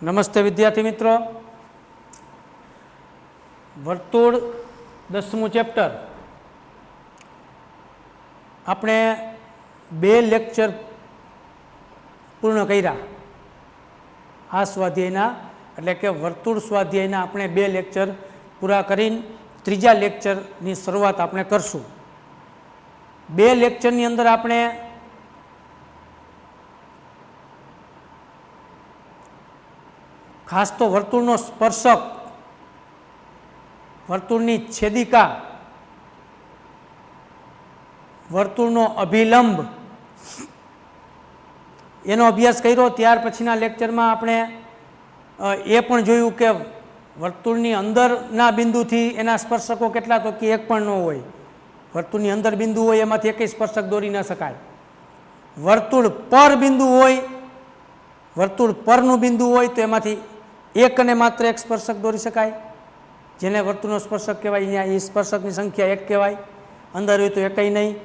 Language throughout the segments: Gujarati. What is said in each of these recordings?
નમસ્તે વિદ્યાર્થી મિત્રો, વર્તુળ 10મું ચેપ્ટર આપણે 2 લેક્ચર પૂર્ણ કર્યા. આ સ્વાધ્યાયના એટલે કે વર્તુળ સ્વાધ્યાયના આપણે 2 લેક્ચર પૂરા કરીને ત્રીજા લેક્ચરની શરૂઆત આપણે કરશું. 2 લેક્ચરની અંદર આપણે ખાસ તો વર્તુળનો સ્પર્શક, વર્તુળની છેદિકા, વર્તુળનો અભિલંબ એનો અભ્યાસ કર્યો. ત્યાર પછીના લેક્ચરમાં આપણે એ પણ જોયું કે વર્તુળની અંદરના બિંદુથી એના સ્પર્શકો કેટલા, તો કે એક પણ ન હોય. વર્તુળની અંદર બિંદુ હોય એમાંથી એકેય સ્પર્શક દોરી ન શકાય. વર્તુળ પર બિંદુ હોય, વર્તુળ પરનું બિંદુ હોય તો એમાંથી એક અને માત્ર એક સ્પર્શક દોરી શકાય, જેને વર્તુળનો સ્પર્શક કહેવાય. અહીંયા એ સ્પર્શકની સંખ્યા 1 કહેવાય. અંદર હોય તો એકેય નહીં.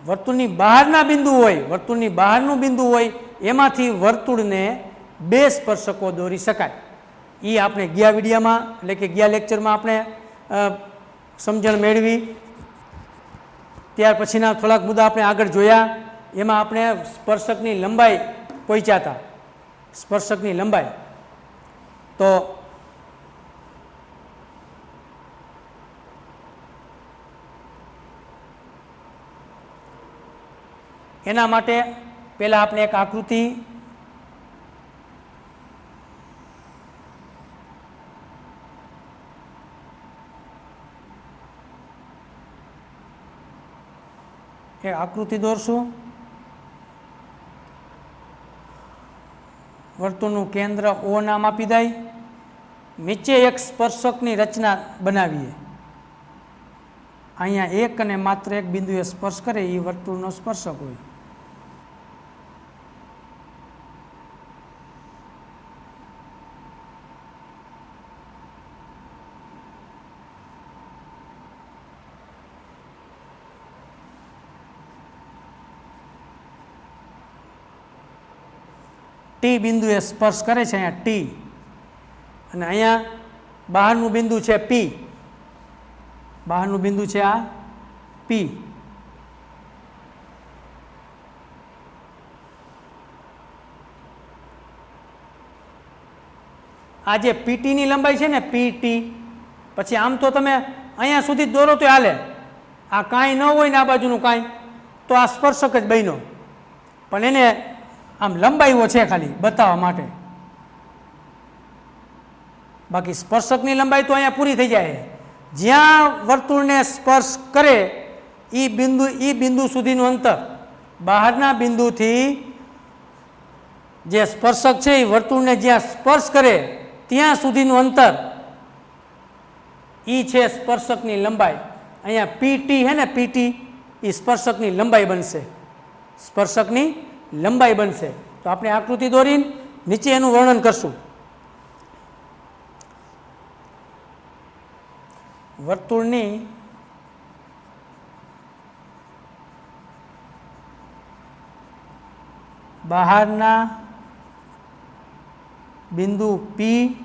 વર્તુળની બહારના બિંદુ હોય, વર્તુળની બહારનું બિંદુ હોય એમાંથી વર્તુળને 2 સ્પર્શકો દોરી શકાય. એ આપણે ગયા વિડીયામાં એટલે કે ગયા લેક્ચરમાં આપણે સમજણ મેળવી. ત્યાર પછીના થોડાક મુદ્દા આપણે આગળ જોયા. એમાં આપણે સ્પર્શકની લંબાઈ પહોંચ્યા હતા. સ્પર્શકની લંબાઈ તો એના માટે પહેલાં આપણે એક આકૃતિ દોરશું. વર્તુળનું કેન્દ્ર O નામ આપી દઈ. નીચે એક સ્પર્શકની રચના બનાવીએ. અહીંયા એક અને માત્ર એક બિંદુએ સ્પર્શ કરે એ વર્તુળનો સ્પર્શક હોય. ટી બિંદુએ સ્પર્શ કરે છે અહીંયા ટી, અને અહીંયા બહારનું બિંદુ છે પી. બહારનું બિંદુ છે આ પી. આ જે પીટીની લંબાઈ છે ને પીટી, પછી આમ તો તમે અહીંયા સુધી દોરો તો હાલે. આ કાંઈ ન હોય ને આ બાજુનું કાંઈ, તો આ સ્પર્શક જ બન્યો. પણ એને આમ લંબાઈઓ છે ખાલી બતાવવા માટે. બાકી સ્પર્શકની લંબાઈ તો અહીંયા પૂરી થઈ જાય. જ્યાં વર્તુળને સ્પર્શ કરે એ બિંદુ સુધીનું અંતર, બહારના બિંદુથી જે સ્પર્શક છે એ વર્તુળને જ્યાં સ્પર્શ કરે ત્યાં સુધીનું અંતર એ છે સ્પર્શકની લંબાઈ. અહીંયા પીટી હે ને, પીટી એ સ્પર્શકની લંબાઈ બનશે. સ્પર્શકની લંબાઈ બનશે. તો આપણે આકૃતિ દોરીને નીચે એનું વર્ણન કરશું. વર્તુળની બહારના બિંદુ પી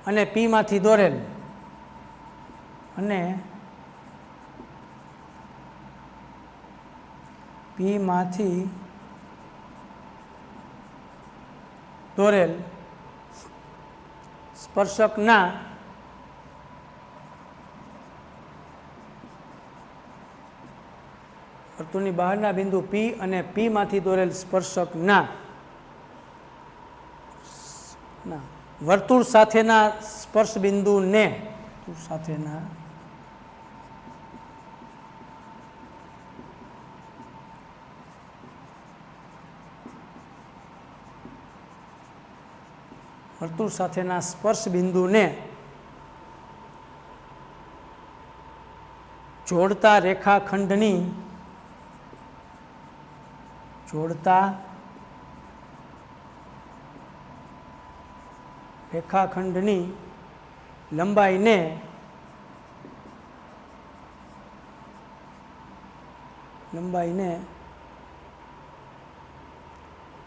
અને પી માંથી દોરેલ અને પી માંથી દોરેલ સ્પર્શકના વર્તુળની બહારના બિંદુ પી અને પી માંથી દોરેલ સ્પર્શકના વર્તુળ સાથેના સ્પર્શ બિંદુને સાથેના વર્તુળ સાથેના સ્પર્શ બિંદુને જોડતા રેખાખંડની લંબાઈને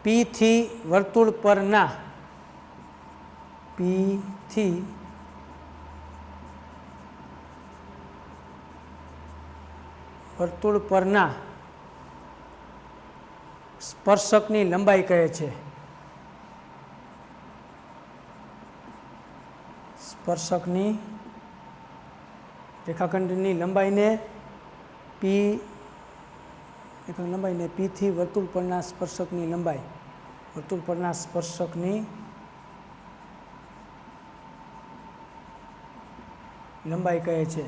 પી થી વર્તુળ પરના પી થી વર્તુળ પરના સ્પર્શકની લંબાઈ કહે છે. સ્પર્શકની રેખાખંડની લંબાઈને પી લંબાઈને પી થી વર્તુળ પરના સ્પર્શકની લંબાઈ વર્તુળ પરના સ્પર્શકની લંબાઈ કહે છે.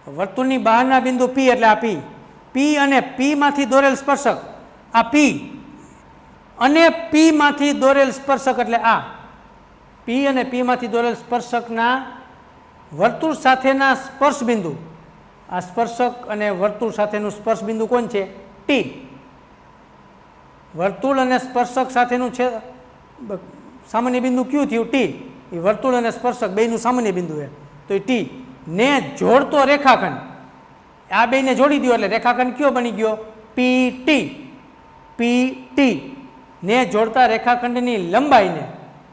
વર્તુળની બહારના બિંદુ પી એટલે આ પી પી અને પી માંથી દોરેલ સ્પર્શક આ પી અને પી માંથી દોરેલ સ્પર્શક એટલે આ પી અને પી માંથી દોરેલ સ્પર્શકના વર્તુળ સાથેના સ્પર્શ બિંદુ આ સ્પર્શક અને વર્તુળ સાથેનું સ્પર્શ બિંદુ કોણ છે? ટી. વર્તુળ અને સ્પર્શક સાથેનું છે સામાન્ય બિંદુ ક્યુ થયું? ટી. એ વર્તુળ અને સ્પર્શક બેયનું સામાન્ય બિંદુ છે તો એ ટી ને જોડતો રેખાખંડ આ બેને જોડી દો એટલે રેખાખંડ કયો બની ગયો? P T. પી ટી ને જોડતા રેખાખંડની લંબાઈને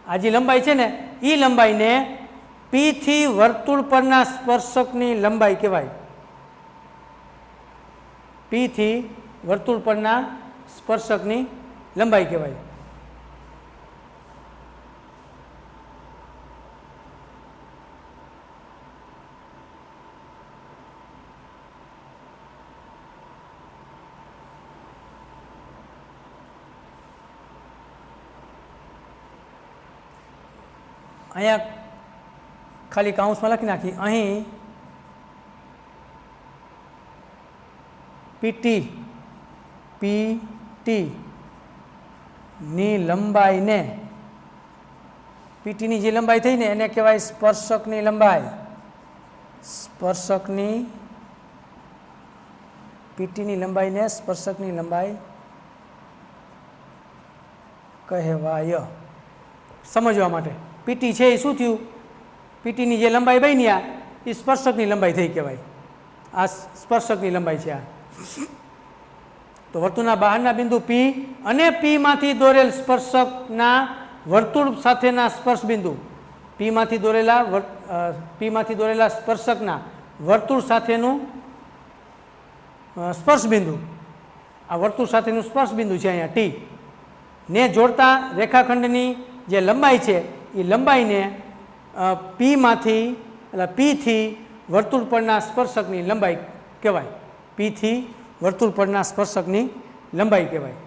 આ જે લંબાઈ છે ને એ લંબાઈને પી થી વર્તુળ પરના સ્પર્શકની લંબાઈ કહેવાય. પી થી વર્તુળ પરના સ્પર્શકની લંબાઈ કહેવાય. અહીંયા ખાલી કાઉન્સમાં લખી નાખી અહીં પીટી પીટી ની લંબાઈને પીટીની જે લંબાઈ થઈ ને એને કહેવાય સ્પર્શકની લંબાઈ. સ્પર્શકની પીટીની લંબાઈને સ્પર્શકની લંબાઈ કહેવાય. સમજવા માટે પીટી છે એ શું થયું? પીટીની જે લંબાઈ બની આ એ સ્પર્શકની લંબાઈ થઈ કહેવાય. આ સ્પર્શકની લંબાઈ છે આ. તો વર્તુળના બહારના બિંદુ પી અને પી માંથી દોરેલ સ્પર્શકના વર્તુળ સાથેના સ્પર્શ બિંદુ પી માંથી દોરેલા સ્પર્શકના વર્તુળ સાથેનું સ્પર્શ બિંદુ આ વર્તુળ સાથેનું સ્પર્શ બિંદુ છે અહીંયા ટી ને જોડતા રેખાખંડની જે લંબાઈ છે એ લંબાઈને પી માંથી એટલે પી થી વર્તુળ પરના સ્પર્શકની લંબાઈ કહેવાય. પી થી વર્તુળ પરના સ્પર્શકની લંબાઈ કહેવાય.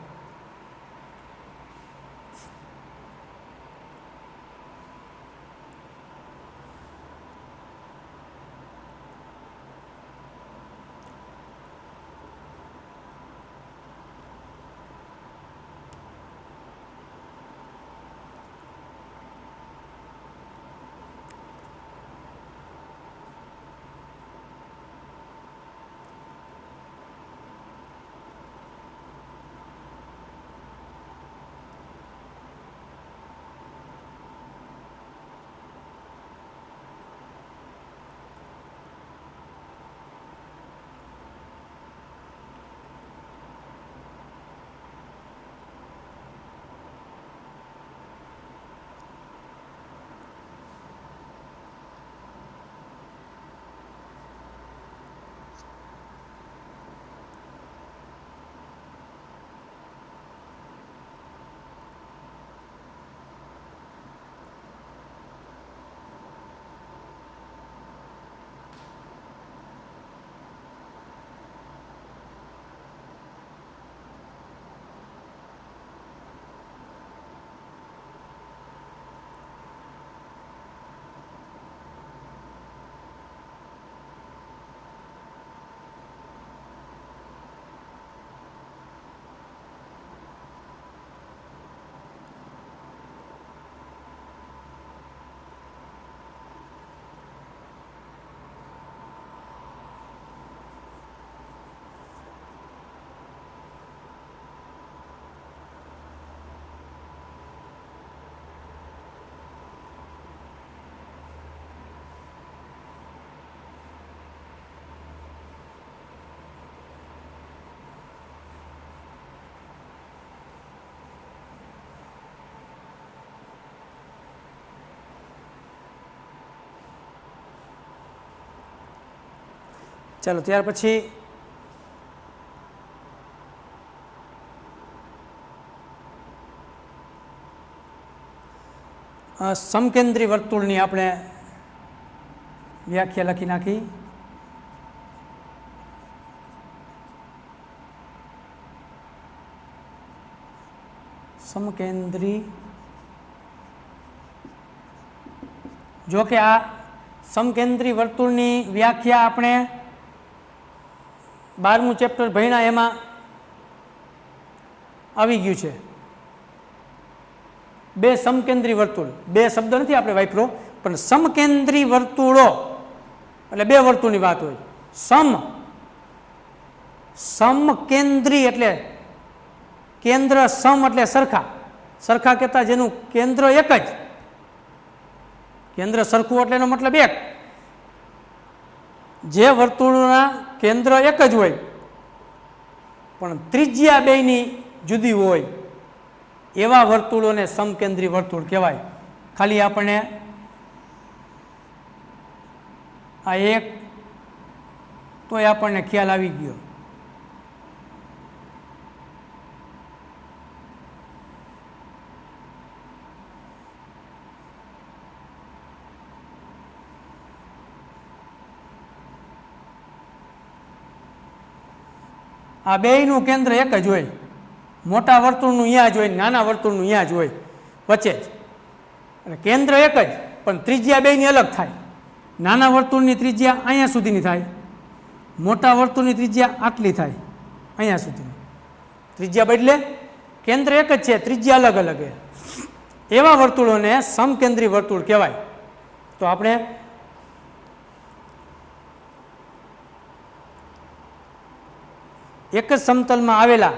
ચાલો ત્યાર પછી સમકેન્દ્રી વર્તુળની આપણે વ્યાખ્યા લખી નાખી. સમકેન્દ્રી, જો કે આ સમકેન્દ્રી વર્તુળની વ્યાખ્યા આપણે 12મું ચેપ્ટર ભણ્યા એમાં આવી ગયું છે. બે સમકેન્દ્રી વર્તુળ, બે શબ્દ નથી આપણે વાપરો, પણ સમકેન્દ્રી વર્તુળો એટલે બે વર્તુળની વાત હોય. સમકેન્દ્રી એટલે કેન્દ્ર, સમ એટલે સરખા, સરખા કહેતા જેનું કેન્દ્ર એક જ, કેન્દ્ર સરખું એટલે એનો મતલબ એક. જે વર્તુળના કેન્દ્ર એક જ હોય પણ ત્રિજ્યા બેયની જુદી હોય એવા વર્તુળોને સમકેન્દ્રી વર્તુળ કહેવાય. ખાલી આપણને આ એક તોય આપણને ખ્યાલ આવી ગયો. આ બેયનું કેન્દ્ર એક જ હોય, મોટા વર્તુળનું અહીંયા જ હોય, નાના વર્તુળનું અહીંયા જ હોય વચ્ચે જ, અને કેન્દ્ર એક જ પણ ત્રિજ્યા બેયની અલગ થાય. નાના વર્તુળની ત્રિજ્યા અહીંયા સુધીની થાય, મોટા વર્તુળની ત્રિજ્યા આટલી થાય, અહીંયા સુધીની ત્રિજ્યા બદલે કેન્દ્ર એક જ છે, ત્રિજ્યા અલગ અલગ છે. એવા વર્તુળોને સમકેન્દ્રી વર્તુળ કહેવાય. તો આપણે એક જ સમતલમાં આવેલા,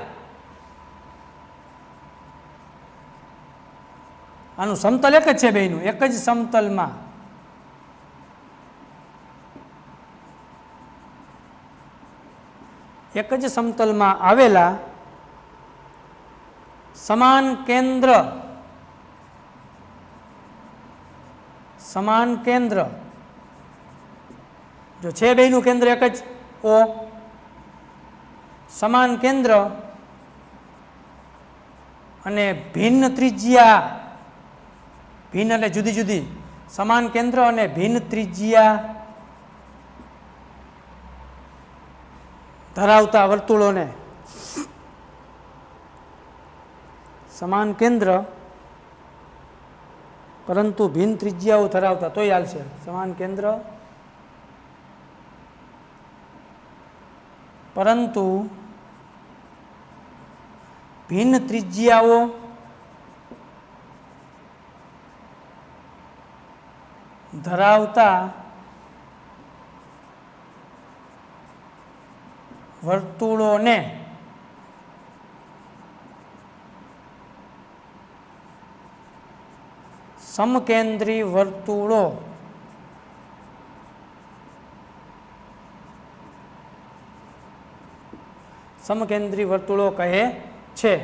આનું સમતલ એક જ છે બેયનું, એક જ સમતલમાં આવેલા સમાન કેન્દ્ર જો છે, બેયનું કેન્દ્ર એક જ ઓ, સમાન કેન્દ્ર અને ભિન્ન ત્રિજ્યા, ભિન્ન એટલે જુદી જુદી, સમાન કેન્દ્ર અને ભિન્ન ત્રિજ્યા ધરાવતા વર્તુળોને, સમાન કેન્દ્ર પરંતુ ભિન્ન ત્રિજ્યાઓ ધરાવતા, તોય હાલશે, સમાન કેન્દ્ર પરંતુ ભિન્ન ત્રિજ્યાઓ ધરાવતા વર્તુળોને સમકેન્દ્રી વર્તુળો કહે છે.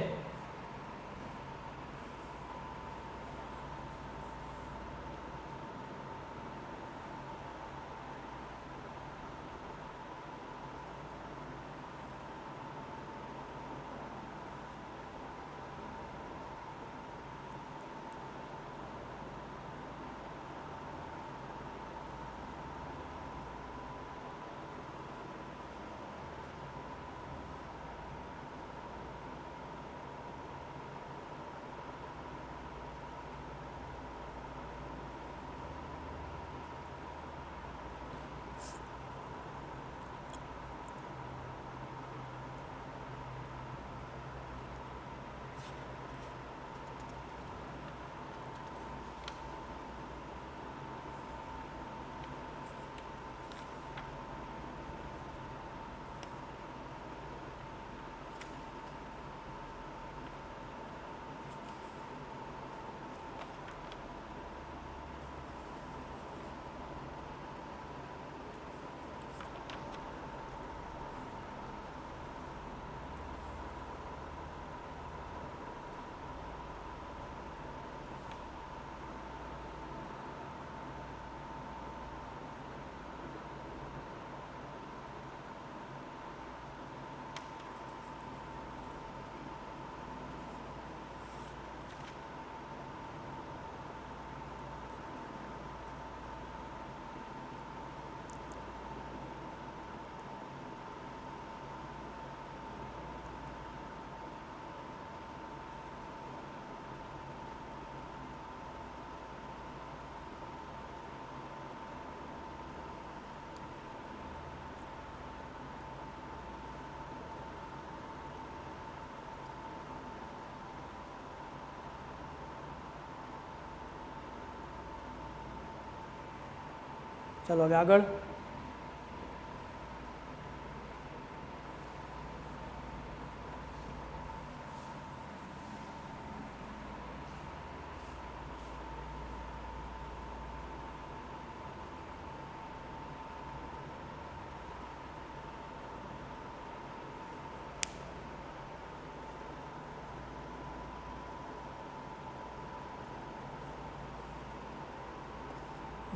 ચાલો હવે આગળ.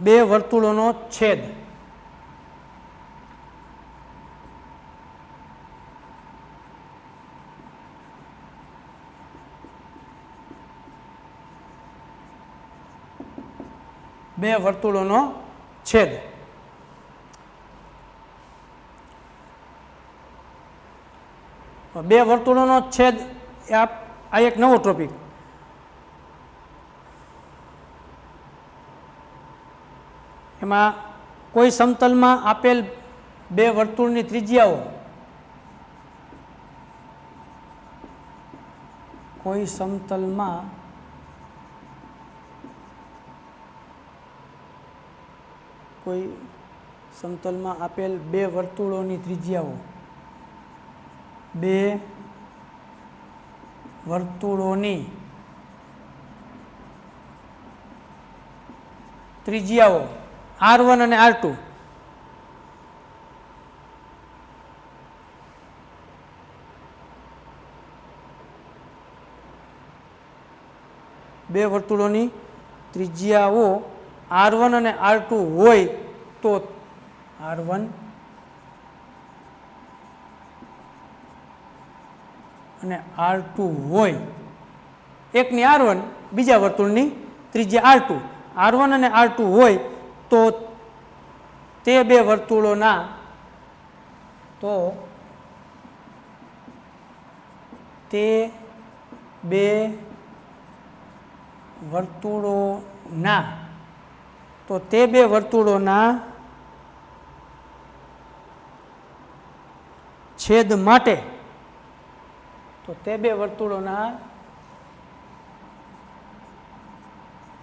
બે વર્તુળોનો છેદ. બે વર્તુળોનો છેદ. બે વર્તુળોનો છેદ આ એક નવો ટોપિક. એમાં કોઈ સમતલમાં આપેલ બે વર્તુળની ત્રિજ્યાઓ કોઈ સમતલમાં આપેલ બે વર્તુળોની ત્રિજ્યાઓ R1 અને R2 બે વર્તુળોની ત્રિજ્યાઓ R1 અને R2 હોય તો R1 અને R2 હોય, એકની R1 બીજા વર્તુળની ત્રિજ્યા R2, R1 અને R2 હોય તો તે બે વર્તુળોના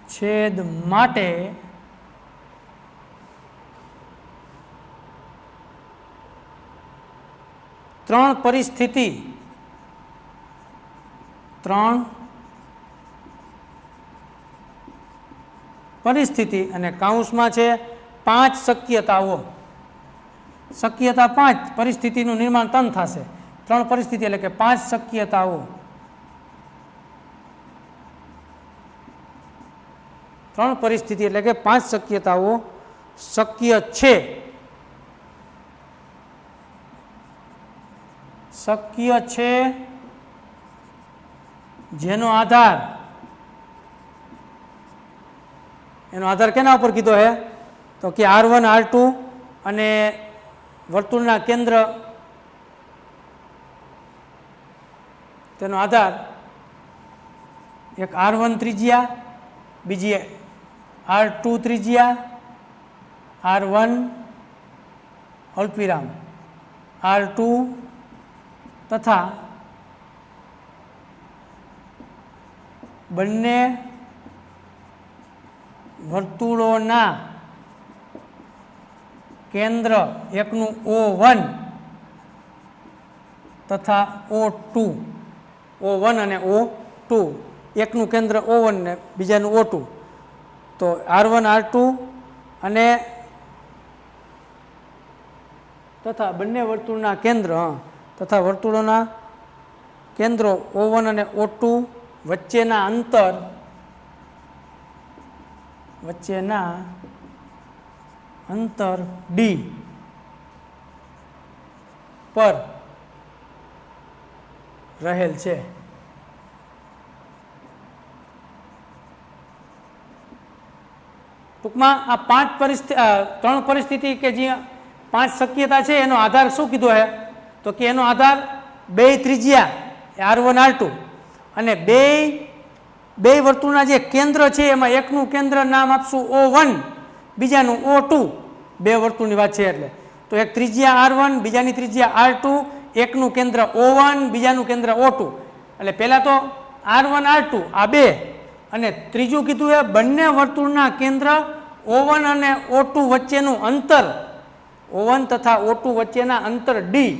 છેદ માટે ત્રણ પરિસ્થિતિ અને કૌંસમાં છે 5 શક્યતાઓ. શક્યતા 5, પરિસ્થિતિનું નિર્માણ 3 થશે. 3 પરિસ્થિતિ એટલે કે 5 શક્યતાઓ. 3 પરિસ્થિતિ એટલે કે 5 શક્યતાઓ શક્ય છે જેનો આધાર કેના ઉપર કીધો હે તો કે R1 R2 અને વર્તુળના કેન્દ્ર, તેનો આધાર એક R1 ત્રિજ્યા, બીજી R2 ત્રિજ્યા, R1 અલ્પવિરામ R2 તથા બંને વર્તુળોના કેન્દ્ર, એકનું O1 તથા O2, O1 અને O2, એકનું કેન્દ્ર O1 ને બીજાનું O2, તો R1 R2 અને તથા બંને વર્તુળના કેન્દ્ર તથા વર્તુળોના કેન્દ્રો O1 અને O2 વચ્ચેના અંતર D પર રહેલ છે. ટૂંકમાં આ 3 પરિસ્થિતિ કે જે 5 શક્યતા છે એનો આધાર શું કીધો હે તો કે એનો આધાર બે ત્રિજ્યા R1 R2 અને બે વર્તુળના જે કેન્દ્ર છે એમાં એકનું કેન્દ્ર નામ આપશું O1, બીજાનું O2, બે વર્તુળની વાત છે એટલે તો એક ત્રિજ્યા R1, બીજાની ત્રિજ્યા R2, એકનું કેન્દ્ર O1, બીજાનું કેન્દ્ર O2, એટલે પહેલા તો R1 R2 આ બે, અને ત્રીજું કીધું એ બંને વર્તુળના કેન્દ્ર O1 અને O2 વચ્ચેનું અંતર, O1 તથા O2 વચ્ચેના અંતર ડી,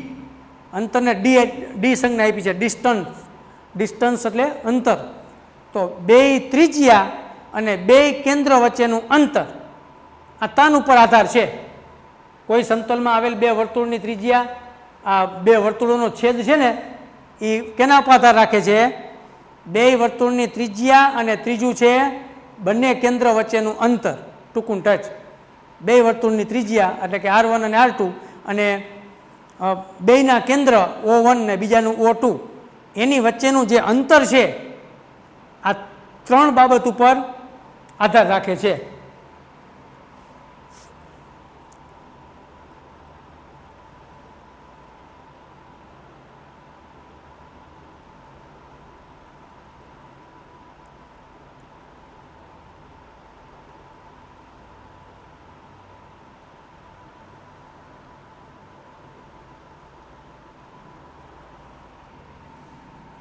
અંતરને ડી સંજ્ઞા આપી છે, ડિસ્ટન્સ. ડિસ્ટન્સ એટલે અંતર. તો બે ત્રિજ્યા અને બે કેન્દ્ર વચ્ચેનું અંતર આ તાન ઉપર આધાર છે. કોઈ સમતલમાં આવેલ બે વર્તુળની ત્રિજ્યા, આ બે વર્તુળોનો છેદ છે ને એ કેના ઉપર આધાર રાખે છે? બે વર્તુળની ત્રિજ્યા અને ત્રીજું છે બંને કેન્દ્ર વચ્ચેનું અંતર, ટૂંકું ટચ. બે વર્તુળની ત્રિજ્યા એટલે કે R1 અને R2 અને બેયના કેન્દ્ર O1 ને બીજાનું O2 એની વચ્ચેનું જે અંતર છે આ ત્રણ બાબત ઉપર આધાર રાખે છે.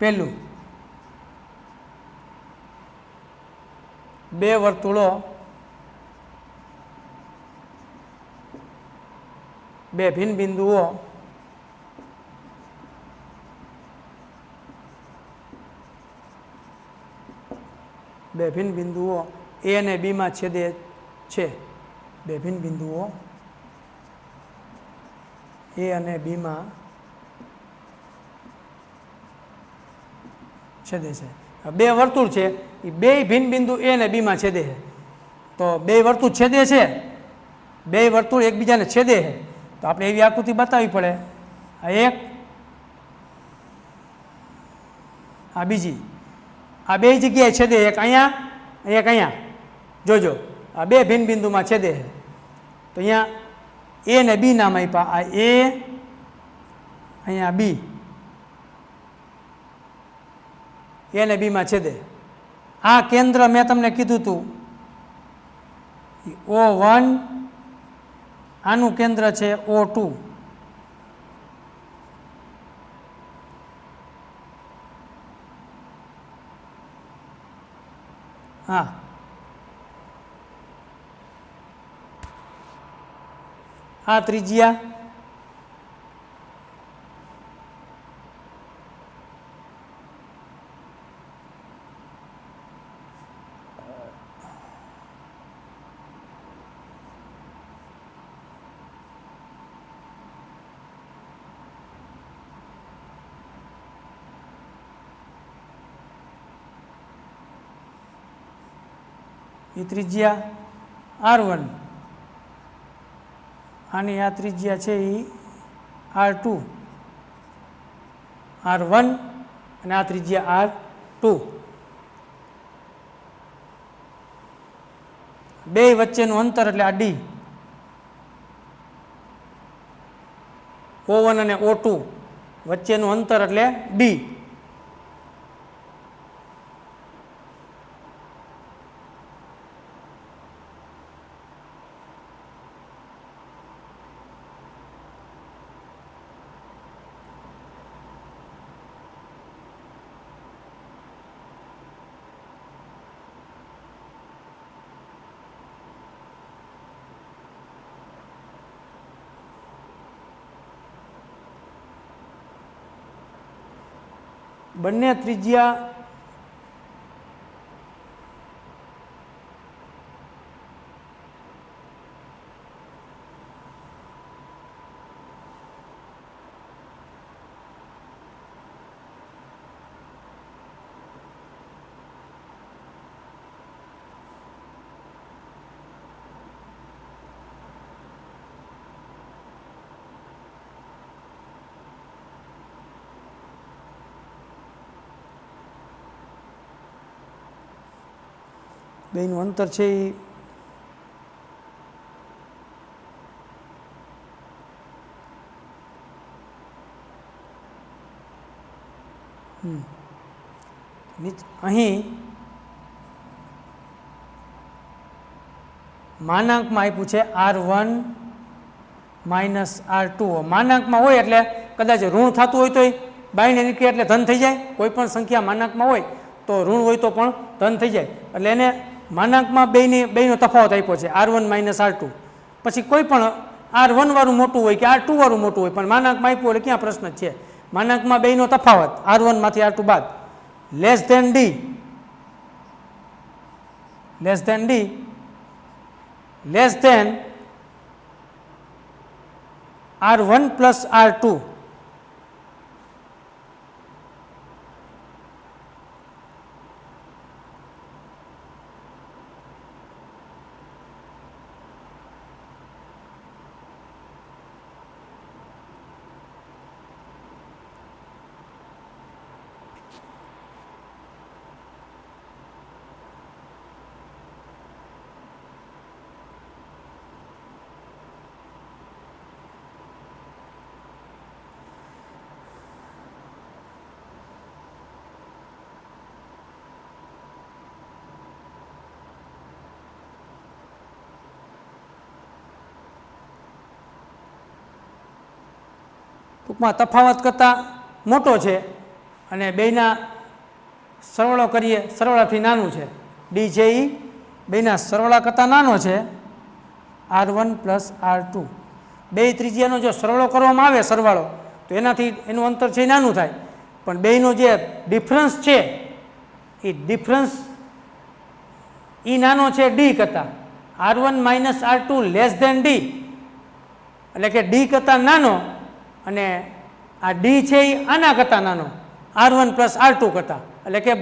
પહેલું, બે વર્તુળો બે ભિન્ન બિંદુઓ A અને B માં છેદે છે. બે ભિન્ન બિંદુઓ A અને B માં છેદે છે. બે વર્તુળ છે એ બે ભિન્ન બિંદુ A અને B માં છેદે છે. તો બે વર્તુળ છેદે છે, બે વર્તુળ એકબીજાને છેદે છે, તો આપણે એવી આકૃતિ બતાવવી પડે. આ એક, આ બીજી, આ બે જગ્યાએ છેદે, એક અહીંયા એક અહીંયા. જોજો આ બે ભિન્ન બિંદુમાં છેદે છે. તો અહીંયા A અને B નામ આપ્યા. આ A, અહીંયા B, A અને B માં છેદે. આ કેન્દ્ર મેં તમને કીધું હતું O1, આનું કેન્દ્ર છે O2. હા, આ ત્રિજ્યા એ ત્રિજ્યા R1, આની આ ત્રિજ્યા છે એ R2, R1 અને આ ત્રિજ્યા R2. બે વચ્ચેનું અંતર એટલે આ D, O1 અને O2 વચ્ચેનું અંતર એટલે D. બંને ત્રિજ્યા બેનું અંતર છે એ અહીં માનાંકમાં આપ્યું છે R1 માઇનસ R2. માનાંકમાં હોય એટલે કદાચ ઋણ થતું હોય તો બાયનરી ક્રિયા એટલે ધન થઈ જાય. કોઈ પણ સંખ્યા માનાંકમાં હોય તો ઋણ હોય તો પણ ધન થઈ જાય. એટલે એને માનાંકમાં બેનો તફાવત આપ્યો છે R1 માઇનસ R2, પછી કોઈ પણ R1 વાળું મોટું હોય કે R2 વાળું મોટું હોય, પણ માનાંકમાં આપ્યું એટલે ક્યાં પ્રશ્ન છે. માનાંકમાં બેનો તફાવત R1 માંથી R2 બાદ less than D, less than R1 plus R2. ટૂંકમાં તફાવત કરતાં મોટો છે અને બેના સરવાળો કરીએ, સરવાળાથી નાનું છે. ડી છે એ બેના સરવાળા કરતાં નાનો છે R1 પ્લસ R2. બે ત્રિજ્યાનો જો સરવાળો કરવામાં આવે સરવાળો તો એનાથી એનું અંતર છે એ નાનું થાય, પણ બેનો જે ડિફરન્સ છે એ ડિફરન્સ એ નાનો છે ડી કરતાં. R1 minus R2 less than D, એટલે કે ડી કરતાં નાનો, અને આ ડી છે એ આના કરતાં નાનો R1 પ્લસ R2 કરતાં, એટલે કે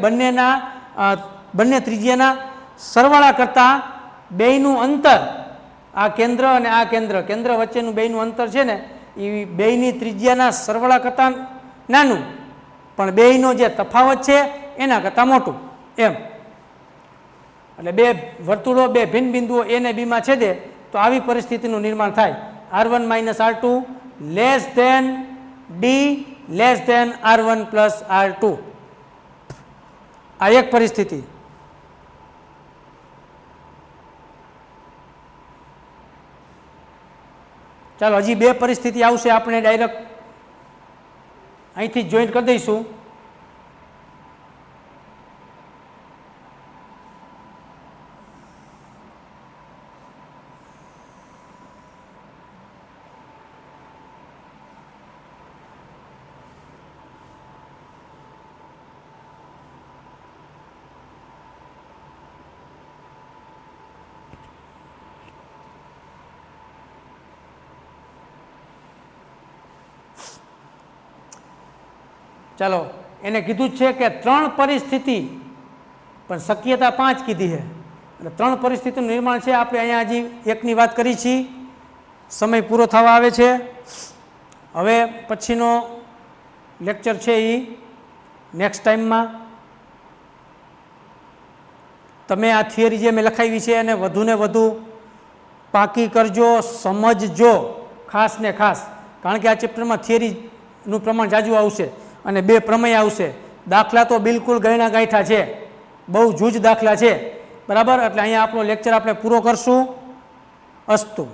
બંને ત્રિજ્યાના સરવાળા કરતાં બેયનું અંતર, આ કેન્દ્ર અને આ કેન્દ્ર વચ્ચેનું બેયનું અંતર છે ને એ બેયની ત્રિજ્યાના સરવાળા કરતાં નાનું, પણ બેયનો જે તફાવત છે એના કરતાં મોટું એમ. એટલે બે વર્તુળો, બે ભિન્ન બિંદુઓ A ને B માં છેદે તો આવી પરિસ્થિતિનું નિર્માણ થાય. R1 minus R2 less than D less than R1 plus R2. આ એક પરિસ્થિતિ. ચાલો હજી બે પરિસ્થિતિ આવશે, આપણે ડાયરેક્ટ અહીંથી જોઈન્ટ કરી દઈશું. ચાલો એને કીધું જ છે કે 3 પરિસ્થિતિ પણ શક્યતા 5 કીધી છે, એટલે 3 પરિસ્થિતિનું નિર્માણ છે. આપણે અહીંયા હજી એકની વાત કરી છીએ. સમય પૂરો થવા આવે છે. હવે પછીનો લેક્ચર છે એ નેક્સ્ટ ટાઈમમાં. તમે આ થિયરી જે મેં લખાવી છે એને વધુને વધુ પાકી કરજો, સમજજો ખાસ ને ખાસ, કારણ કે આ ચેપ્ટરમાં થિયરીનું પ્રમાણ જાજુ આવશે અને 2 પ્રમેય આવશે. દાખલા તો બિલકુલ ગણ્યા ગાંઠા છે, બહુ જૂજ દાખલા છે, બરાબર. એટલે અહીંયા આપણો લેક્ચર આપણે પૂરો કરશું. અસ્તુ.